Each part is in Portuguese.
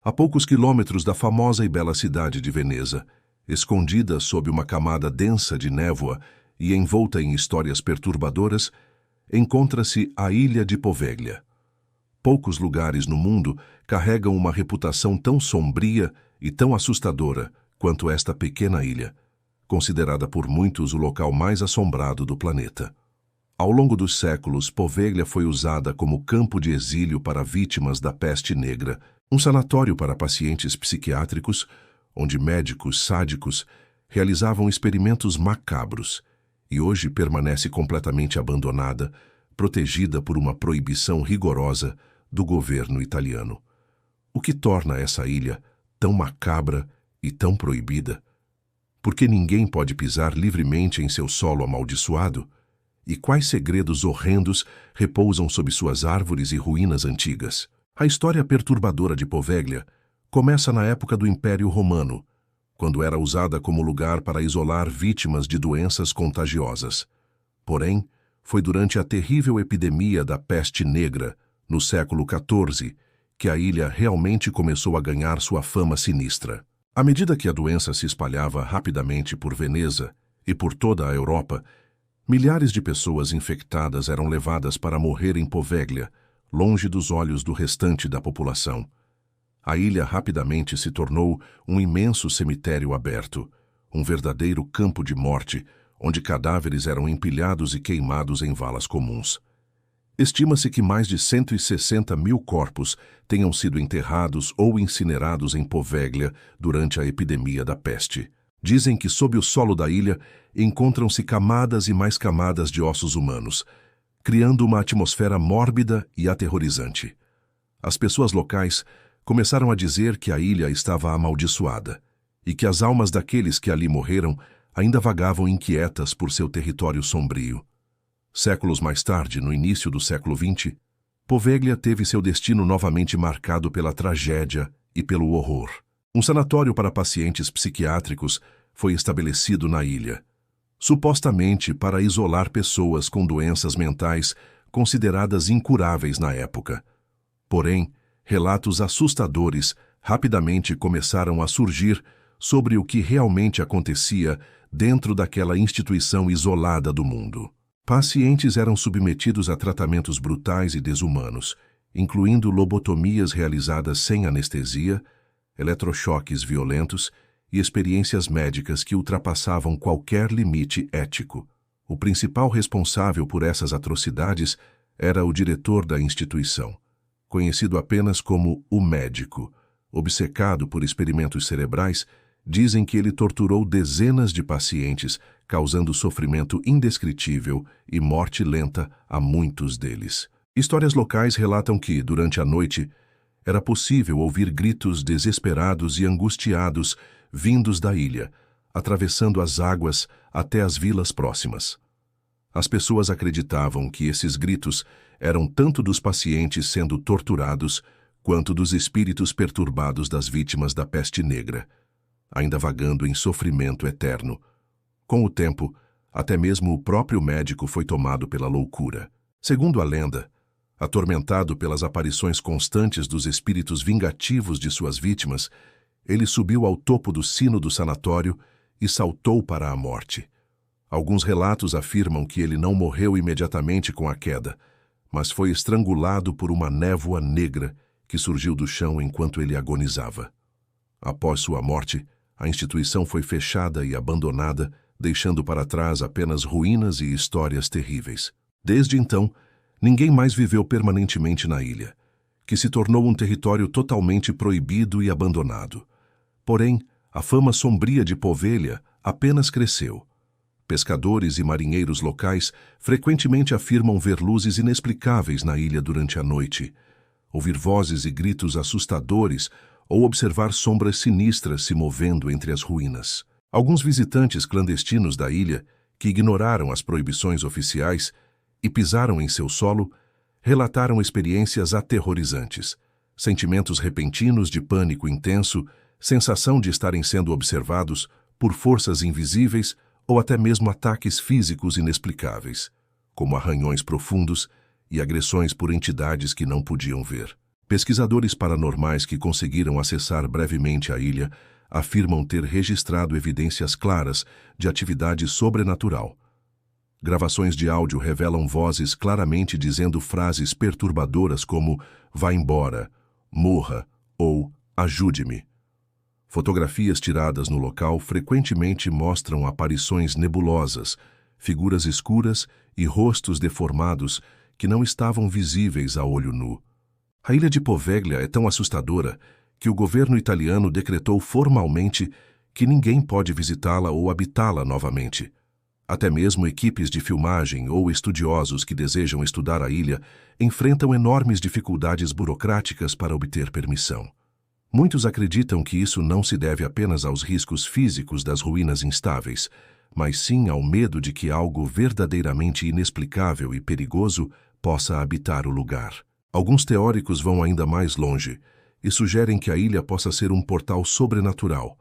A poucos quilômetros da famosa e bela cidade de Veneza, escondida sob uma camada densa de névoa e envolta em histórias perturbadoras, encontra-se a Ilha de Poveglia. Poucos lugares no mundo carregam uma reputação tão sombria e tão assustadora quanto esta pequena ilha, considerada por muitos o local mais assombrado do planeta. Ao longo dos séculos, Poveglia foi usada como campo de exílio para vítimas da peste negra, um sanatório para pacientes psiquiátricos, onde médicos sádicos realizavam experimentos macabros, e hoje permanece completamente abandonada, protegida por uma proibição rigorosa do governo italiano. O que torna essa ilha tão macabra e tão proibida? Porque ninguém pode pisar livremente em seu solo amaldiçoado? E quais segredos horrendos repousam sob suas árvores e ruínas antigas? A história perturbadora de Poveglia começa na época do Império Romano, quando era usada como lugar para isolar vítimas de doenças contagiosas. Porém, foi durante a terrível epidemia da peste negra, no século XIV, que a ilha realmente começou a ganhar sua fama sinistra. À medida que a doença se espalhava rapidamente por Veneza e por toda a Europa, milhares de pessoas infectadas eram levadas para morrer em Poveglia, longe dos olhos do restante da população. A ilha rapidamente se tornou um imenso cemitério aberto, um verdadeiro campo de morte, onde cadáveres eram empilhados e queimados em valas comuns. Estima-se que mais de 160 mil corpos tenham sido enterrados ou incinerados em Poveglia durante a epidemia da peste. Dizem que sob o solo da ilha encontram-se camadas e mais camadas de ossos humanos, criando uma atmosfera mórbida e aterrorizante. As pessoas locais começaram a dizer que a ilha estava amaldiçoada e que as almas daqueles que ali morreram ainda vagavam inquietas por seu território sombrio. Séculos mais tarde, no início do século XX, Poveglia teve seu destino novamente marcado pela tragédia e pelo horror. Um sanatório para pacientes psiquiátricos foi estabelecido na ilha, supostamente para isolar pessoas com doenças mentais consideradas incuráveis na época. Porém, relatos assustadores rapidamente começaram a surgir sobre o que realmente acontecia dentro daquela instituição isolada do mundo. Pacientes eram submetidos a tratamentos brutais e desumanos, incluindo lobotomias realizadas sem anestesia, eletrochoques violentos e experiências médicas que ultrapassavam qualquer limite ético. O principal responsável por essas atrocidades era o diretor da instituição, conhecido apenas como o médico. Obcecado por experimentos cerebrais, dizem que ele torturou dezenas de pacientes, causando sofrimento indescritível e morte lenta a muitos deles. Histórias locais relatam que, durante a noite, era possível ouvir gritos desesperados e angustiados vindos da ilha, atravessando as águas até as vilas próximas. As pessoas acreditavam que esses gritos eram tanto dos pacientes sendo torturados quanto dos espíritos perturbados das vítimas da peste negra, ainda vagando em sofrimento eterno. Com o tempo, até mesmo o próprio médico foi tomado pela loucura. Segundo a lenda, atormentado pelas aparições constantes dos espíritos vingativos de suas vítimas, ele subiu ao topo do sino do sanatório e saltou para a morte. Alguns relatos afirmam que ele não morreu imediatamente com a queda, mas foi estrangulado por uma névoa negra que surgiu do chão enquanto ele agonizava. Após sua morte, a instituição foi fechada e abandonada, deixando para trás apenas ruínas e histórias terríveis. Desde então, ninguém mais viveu permanentemente na ilha, que se tornou um território totalmente proibido e abandonado. Porém, a fama sombria de Poveglia apenas cresceu. Pescadores e marinheiros locais frequentemente afirmam ver luzes inexplicáveis na ilha durante a noite, ouvir vozes e gritos assustadores ou observar sombras sinistras se movendo entre as ruínas. Alguns visitantes clandestinos da ilha, que ignoraram as proibições oficiais e pisaram em seu solo, relataram experiências aterrorizantes, sentimentos repentinos de pânico intenso, sensação de estarem sendo observados por forças invisíveis ou até mesmo ataques físicos inexplicáveis, como arranhões profundos e agressões por entidades que não podiam ver. Pesquisadores paranormais que conseguiram acessar brevemente a ilha afirmam ter registrado evidências claras de atividade sobrenatural. Gravações de áudio revelam vozes claramente dizendo frases perturbadoras como "vá embora", "morra" ou "ajude-me". Fotografias tiradas no local frequentemente mostram aparições nebulosas, figuras escuras e rostos deformados que não estavam visíveis a olho nu. A ilha de Poveglia é tão assustadora que o governo italiano decretou formalmente que ninguém pode visitá-la ou habitá-la novamente. Até mesmo equipes de filmagem ou estudiosos que desejam estudar a ilha enfrentam enormes dificuldades burocráticas para obter permissão. Muitos acreditam que isso não se deve apenas aos riscos físicos das ruínas instáveis, mas sim ao medo de que algo verdadeiramente inexplicável e perigoso possa habitar o lugar. Alguns teóricos vão ainda mais longe e sugerem que a ilha possa ser um portal sobrenatural,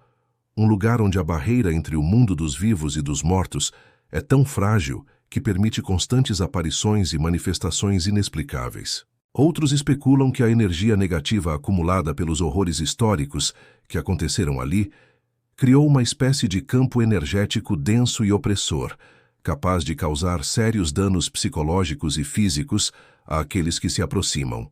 um lugar onde a barreira entre o mundo dos vivos e dos mortos é tão frágil que permite constantes aparições e manifestações inexplicáveis. Outros especulam que a energia negativa acumulada pelos horrores históricos que aconteceram ali criou uma espécie de campo energético denso e opressor, capaz de causar sérios danos psicológicos e físicos àqueles que se aproximam.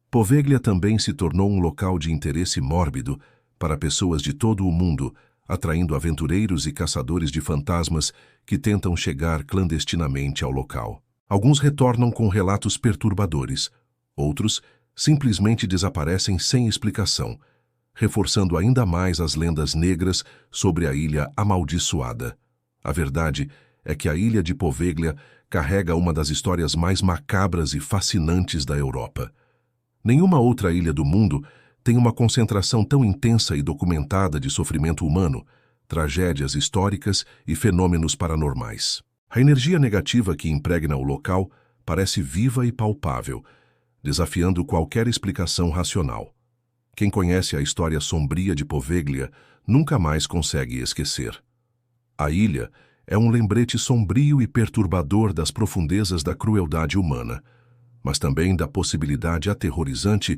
Poveglia também se tornou um local de interesse mórbido para pessoas de todo o mundo, atraindo aventureiros e caçadores de fantasmas que tentam chegar clandestinamente ao local. Alguns retornam com relatos perturbadores. Outros simplesmente desaparecem sem explicação, reforçando ainda mais as lendas negras sobre a ilha amaldiçoada. A verdade é que a ilha de Poveglia carrega uma das histórias mais macabras e fascinantes da Europa. Nenhuma outra ilha do mundo tem uma concentração tão intensa e documentada de sofrimento humano, tragédias históricas e fenômenos paranormais. A energia negativa que impregna o local parece viva e palpável, desafiando qualquer explicação racional. Quem conhece a história sombria de Poveglia nunca mais consegue esquecer. A ilha é um lembrete sombrio e perturbador das profundezas da crueldade humana, mas também da possibilidade aterrorizante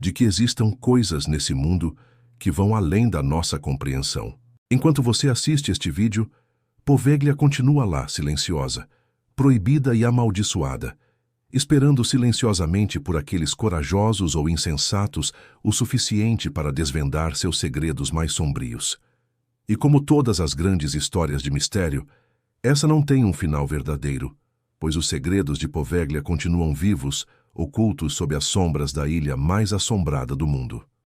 de que existam coisas nesse mundo que vão além da nossa compreensão. Enquanto você assiste este vídeo, Poveglia continua lá, silenciosa, proibida e amaldiçoada, esperando silenciosamente por aqueles corajosos ou insensatos o suficiente para desvendar seus segredos mais sombrios. E como todas as grandes histórias de mistério, essa não tem um final verdadeiro, pois os segredos de Poveglia continuam vivos, ocultos sob as sombras da ilha mais assombrada do mundo.